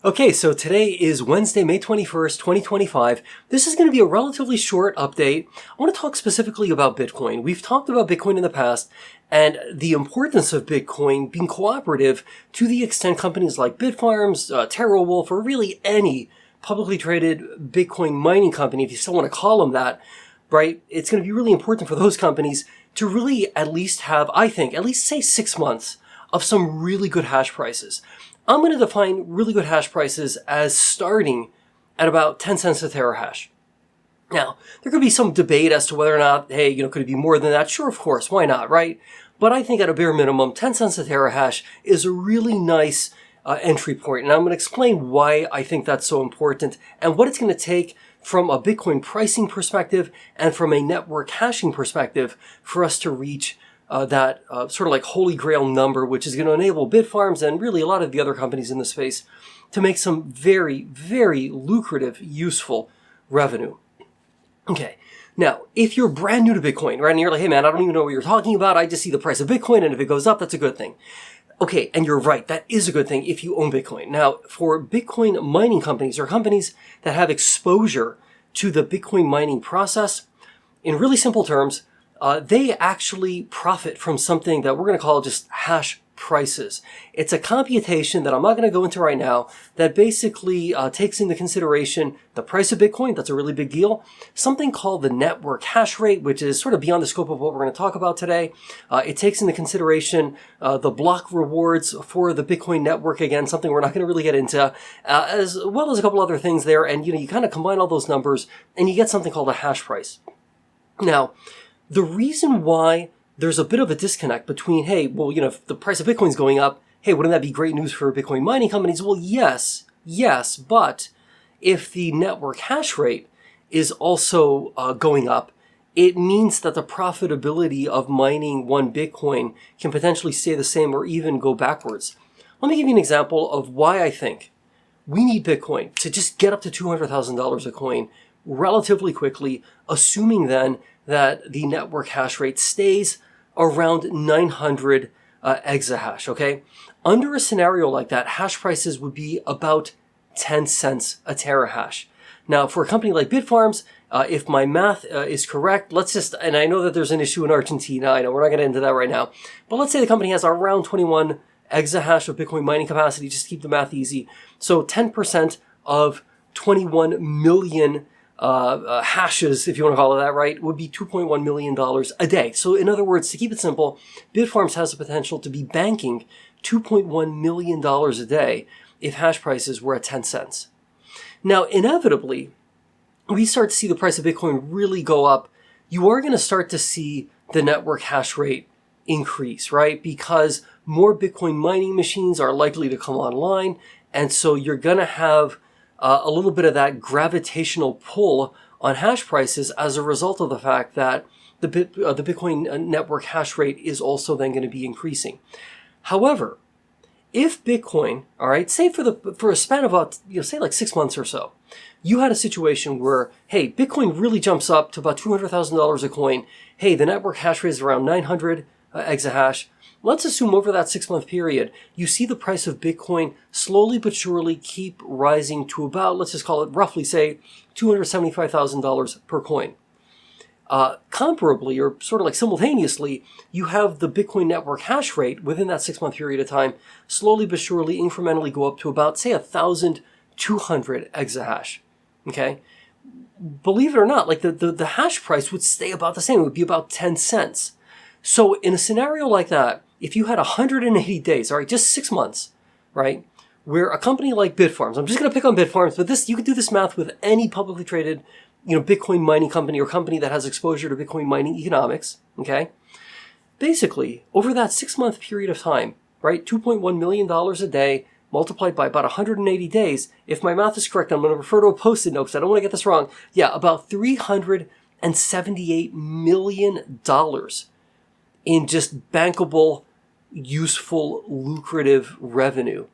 Okay, so today is Wednesday, May 21st, 2025. This is going to be a relatively short update. I want to talk specifically about Bitcoin. We've talked about Bitcoin in the past and the importance of Bitcoin being cooperative to the extent companies like Bitfarms, TeraWolf, or really any publicly traded Bitcoin mining company, if you still want to call them that, right? It's going to be really important for those companies to really at least have, I think, at least say 6 months of some really good hash prices. I'm going to define really good hash prices as starting at about 10 cents a terahash. Now, there could be some debate as to whether or not, hey, could it be more than that? Sure, of course, why not, right? But I think at a bare minimum, 10 cents a terahash is a really nice entry point. And I'm going to explain why I think that's so important and what it's going to take from a Bitcoin pricing perspective and from a network hashing perspective for us to reach that sort of like holy grail number, which is going to enable Bitfarms and really a lot of the other companies in the space to make some very, very lucrative, useful revenue. Okay. Now, if you're brand new to Bitcoin, right, and you're like, hey man, I don't even know what you're talking about. I just see the price of Bitcoin, and if it goes up, that's a good thing. Okay, and you're right. That is a good thing if you own Bitcoin. Now, for Bitcoin mining companies or companies that have exposure to the Bitcoin mining process, in really simple terms, they actually profit from something that we're going to call just hash prices. It's a computation that I'm not going to go into right now that basically takes into consideration the price of Bitcoin. That's a really big deal. Something called the network hash rate, which is sort of beyond the scope of what we're going to talk about today. It takes into consideration the block rewards for the Bitcoin network. Again, something we're not going to really get into, as well as a couple other ththings there. And, you kind of combine all those numbers and you get something called a hash price. Now, the reason why there's a bit of a disconnect between, hey, well, if the price of Bitcoin's going up, hey, wouldn't that be great news for Bitcoin mining companies? Well, yes, but if the network hash rate is also going up, it means that the profitability of mining one Bitcoin can potentially stay the same or even go backwards. Let me give you an example of why I think we need Bitcoin to just get up to $200,000 a coin relatively quickly, assuming then that the network hash rate stays around 900 exahash, okay? Under a scenario like that, hash prices would be about 10 cents a terahash. Now, for a company like Bitfarms, if my math is correct, and I know that there's an issue in Argentina, I know we're not going to get into that right now, but let's say the company has around 21 exahash of Bitcoin mining capacity, just to keep the math easy. So 10% of 21 million hashes, if you want to call it that, right, would be $2.1 million a day. So in other words, to keep it simple, Bitfarms has the potential to be banking $2.1 million a day if hash prices were at 10 cents. Now, inevitably, we start to see the price of Bitcoin really go up. You are going to start to see the network hash rate increase, right? Because more Bitcoin mining machines are likely to come online. And so you're going to have a little bit of that gravitational pull on hash prices as a result of the fact that the Bitcoin network hash rate is also then going to be increasing. However, if Bitcoin, all right, say for a span of about, say like 6 months or so, you had a situation where, hey, Bitcoin really jumps up to about $200,000 a coin. Hey, the network hash rate is around 900 exahash. Let's assume over that 6-month period, you see the price of Bitcoin slowly but surely keep rising to about, let's just call it roughly, say, $275,000 per coin. Comparably, or sort of like simultaneously, you have the Bitcoin network hash rate within that 6-month period of time slowly but surely incrementally go up to about, say, 1,200 exahash. Okay? Believe it or not, like the hash price would stay about the same. It would be about 10 cents. So in a scenario like that, if you had 180 days, all right, just 6 months, right, where a company like Bitfarms, I'm just going to pick on Bitfarms, but you could do this math with any publicly traded, Bitcoin mining company or company that has exposure to Bitcoin mining economics, okay? Basically, over that 6-month period of time, right, $2.1 million a day multiplied by about 180 days, if my math is correct, I'm going to refer to a Post-it note because I don't want to get this wrong. Yeah, about $378 million in just bankable, useful, lucrative revenue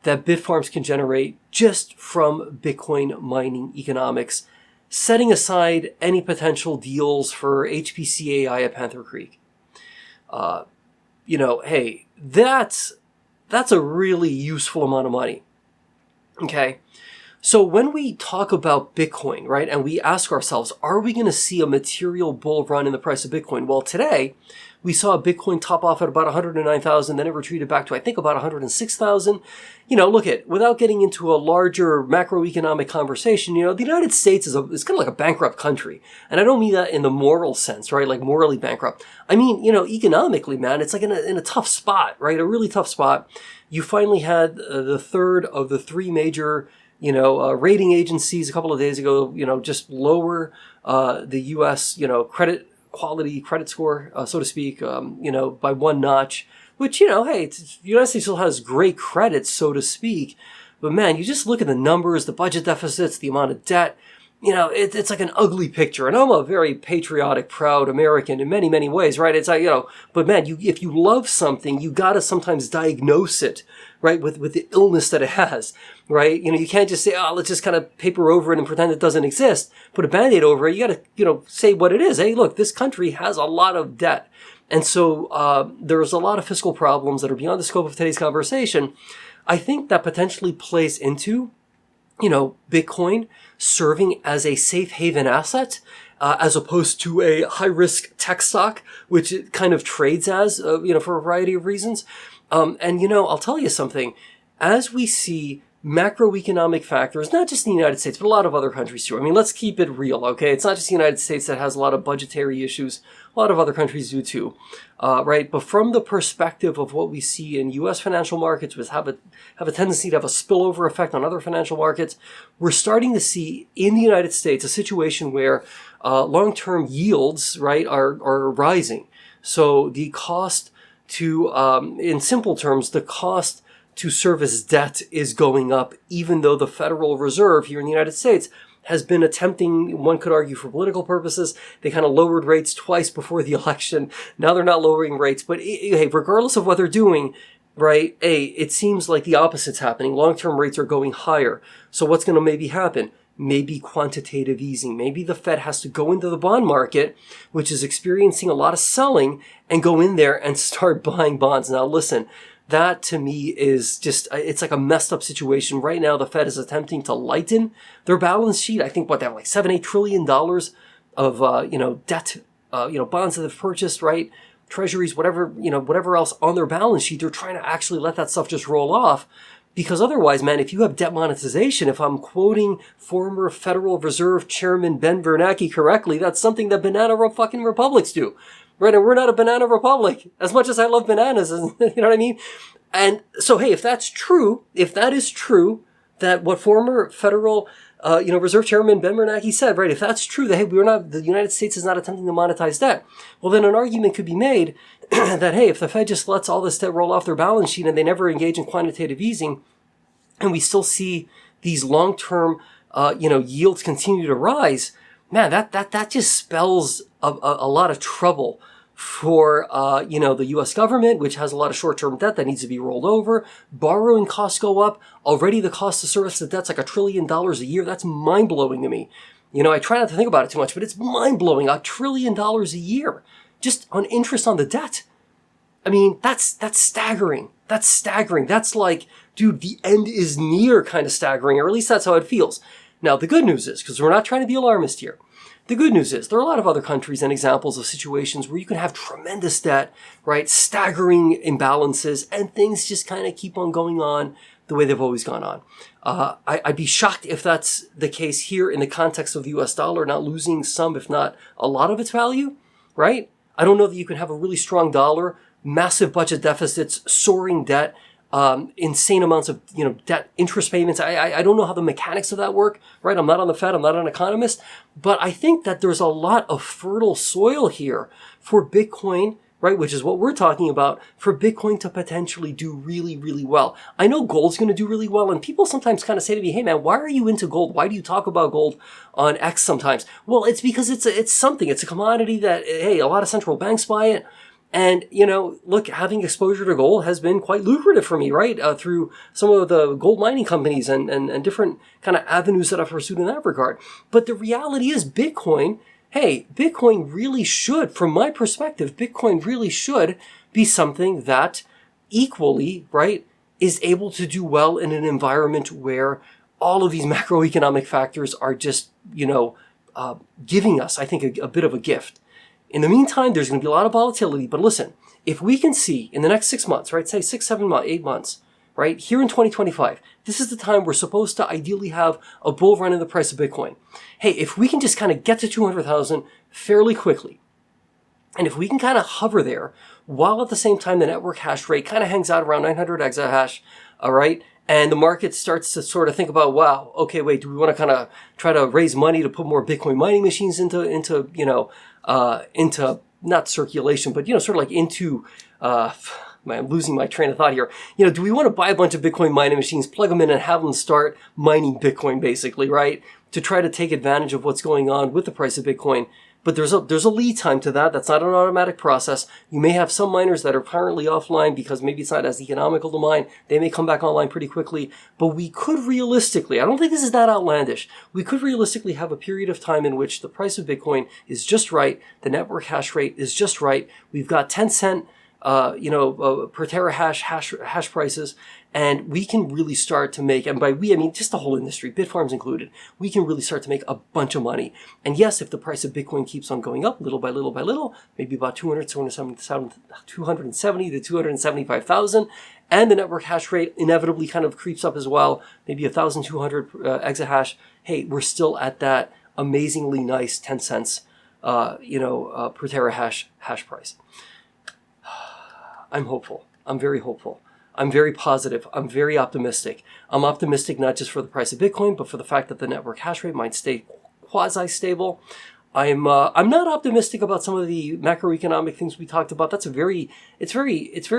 that Bitfarms can generate just from Bitcoin mining economics, setting aside any potential deals for HPC AI at Panther Creek. Hey, that's a really useful amount of money. Okay. So when we talk about Bitcoin, right, and we ask ourselves, are we going to see a material bull run in the price of Bitcoin? Well, today we saw Bitcoin top off at about 109,000, then it retreated back to, I think, about 106,000. Look without getting into a larger macroeconomic conversation, the United States is kind of like a bankrupt country. And I don't mean that in the moral sense, right? Like morally bankrupt. I mean, economically, man, it's like in a tough spot, right? A really tough spot. You finally had the third of the three major rating agencies a couple of days ago, just lower the U.S., credit score, so to speak, by one notch, which, hey, the United States still has great credit, so to speak. But man, you just look at the numbers, the budget deficits, the amount of debt, it's like an ugly picture. And I'm a very patriotic, proud American in many, many ways, right? It's like, but man, if you love something, you gotta sometimes diagnose it, right? With the illness that it has, right? You can't just say, oh, let's just kind of paper over it and pretend it doesn't exist, put a Band-Aid over it. You gotta, say what it is. Hey, look, this country has a lot of debt. And so, there's a lot of fiscal problems that are beyond the scope of today's conversation. I think that potentially plays into, Bitcoin serving as a safe haven asset, as opposed to a high risk tech stock, which it kind of trades as, for a variety of reasons. And I'll tell you something, as we see macroeconomic factors, not just in the United States, but a lot of other countries too. I mean, let's keep it real, okay? It's not just the United States that has a lot of budgetary issues. A lot of other countries do too, right? But from the perspective of what we see in U.S. financial markets, which have a tendency to have a spillover effect on other financial markets, we're starting to see in the United States a situation where long-term yields, right, are rising. So the cost to, in simple terms, the cost to service debt is going up, even though the Federal Reserve here in the United States has been attempting, one could argue for political purposes, they kind of lowered rates twice before the election. Now they're not lowering rates. But hey, regardless of what they're doing, right, it seems like the opposite's happening. Long-term rates are going higher. So what's going to maybe happen? Maybe quantitative easing. Maybe the Fed has to go into the bond market, which is experiencing a lot of selling, and go in there and start buying bonds. Now listen, that to me is just, it's like a messed up situation. Right now, the Fed is attempting to lighten their balance sheet. I think they have like $7-8 trillion of, debt, bonds that they've purchased, right? Treasuries, whatever else on their balance sheet. They're trying to actually let that stuff just roll off. Because otherwise, man, if you have debt monetization, if I'm quoting former Federal Reserve Chairman Ben Bernanke correctly, that's something that banana fucking republics do. Right, and we're not a banana republic, as much as I love bananas, you know what I mean? And so, hey, if that is true, that what former Federal, Reserve Chairman Ben Bernanke said, right, if that's true, that, hey, the United States is not attempting to monetize debt, well, then an argument could be made that, hey, if the Fed just lets all this debt roll off their balance sheet and they never engage in quantitative easing, and we still see these long-term, yields continue to rise, man, that just spells a lot of trouble for, the U.S. government, which has a lot of short-term debt that needs to be rolled over. Borrowing costs go up. Already the cost to service the debt's like $1 trillion a year. That's mind-blowing to me. I try not to think about it too much, but it's mind-blowing. $1 trillion a year just on interest on the debt. I mean, that's staggering. That's staggering. That's like, dude, the end is near kind of staggering, or at least that's how it feels. Now, the good news is, because we're not trying to be alarmist here, the good news is there are a lot of other countries and examples of situations where you can have tremendous debt, right, staggering imbalances, and things just kind of keep on going on the way they've always gone on. I'd be shocked if that's the case here in the context of the US dollar not losing some, if not a lot of its value, right? I don't know that you can have a really strong dollar, massive budget deficits, soaring debt, insane amounts of, debt interest payments. I don't know how the mechanics of that work, right? I'm not on the Fed. I'm not an economist, but I think that there's a lot of fertile soil here for Bitcoin, right? Which is what we're talking about, for Bitcoin to potentially do really, really well. I know gold's going to do really well. And people sometimes kind of say to me, hey man, why are you into gold? Why do you talk about gold on X sometimes? Well, it's because it's something. It's a commodity that, hey, a lot of central banks buy it. And, look, having exposure to gold has been quite lucrative for me, right? Through some of the gold mining companies and different kind of avenues that I've pursued in that regard. But the reality is Bitcoin really should, from my perspective, Bitcoin really should be something that equally, right, is able to do well in an environment where all of these macroeconomic factors are just, giving us, I think, a bit of a gift. In the meantime, there's going to be a lot of volatility. But listen, if we can see in the next 6 months, right, say 6, 7 months, 8 months, right, here in 2025, this is the time we're supposed to ideally have a bull run in the price of Bitcoin. Hey, if we can just kind of get to 200,000 fairly quickly, and if we can kind of hover there, while at the same time the network hash rate kind of hangs out around 900 exahash, all right, and the market starts to sort of think about, wow, okay, wait, do we want to kind of try to raise money to put more Bitcoin mining machines into not circulation, but, sort of like into, I'm losing my train of thought here. Do we want to buy a bunch of Bitcoin mining machines, plug them in and have them start mining Bitcoin basically, right? To try to take advantage of what's going on with the price of Bitcoin. But there's a lead time to that. That's not an automatic process. You may have some miners that are currently offline because maybe it's not as economical to mine. They may come back online pretty quickly. But we could realistically, I don't think this is that outlandish, we could realistically have a period of time in which the price of Bitcoin is just right. The network hash rate is just right. We've got 10 cent per terahash hash prices, and we can really start to make, and by we, I mean just the whole industry, Bitfarms included, we can really start to make a bunch of money. And yes, if the price of Bitcoin keeps on going up little by little by little, maybe about 270 to 275,000, and the network hash rate inevitably kind of creeps up as well, maybe 1,200 exahash, hey, we're still at that amazingly nice 10 cents, per terahash hash price. I'm hopeful. I'm very hopeful. I'm very positive. I'm very optimistic. I'm optimistic not just for the price of Bitcoin, but for the fact that the network hash rate might stay quasi-stable. I'm not optimistic about some of the macroeconomic things we talked about. It's very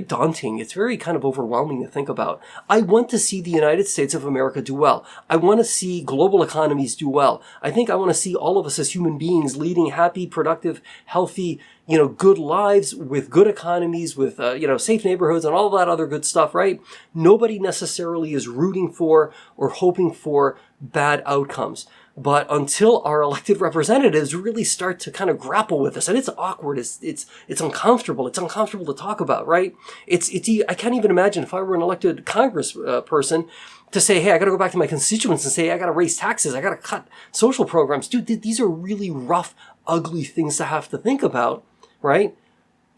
daunting. It's very kind of overwhelming to think about. I want to see the United States of America do well. I want to see global economies do well. I think I want to see all of us as human beings leading happy, productive, healthy, good lives with good economies, with, safe neighborhoods and all that other good stuff, right? Nobody necessarily is rooting for or hoping for bad outcomes. But until our elected representatives really start to kind of grapple with this, and it's awkward, it's uncomfortable, it's uncomfortable to talk about, right? I can't even imagine if I were an elected Congress person to say, hey, I got to go back to my constituents and say, I got to raise taxes, I got to cut social programs. Dude, these are really rough, ugly things to have to think about, right?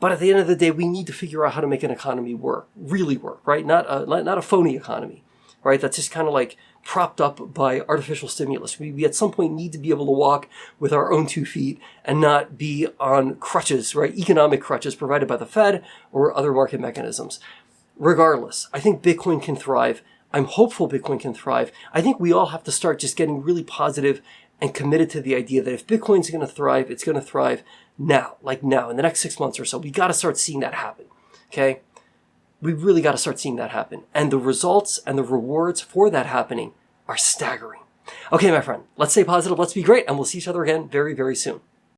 But at the end of the day, we need to figure out how to make an economy work, really work, right? Not a phony economy, right? That's just kind of like propped up by artificial stimulus. We at some point need to be able to walk with our own 2 feet and not be on crutches, right? Economic crutches provided by the Fed or other market mechanisms. Regardless, I think Bitcoin can thrive. I'm hopeful Bitcoin can thrive. I think we all have to start just getting really positive and committed to the idea that if Bitcoin's going to thrive, it's going to thrive now, in the next 6 months or so. We got to start seeing that happen, okay? We really got to start seeing that happen. And the results and the rewards for that happening are staggering. Okay, my friend, let's stay positive, let's be great, and we'll see each other again very, very soon.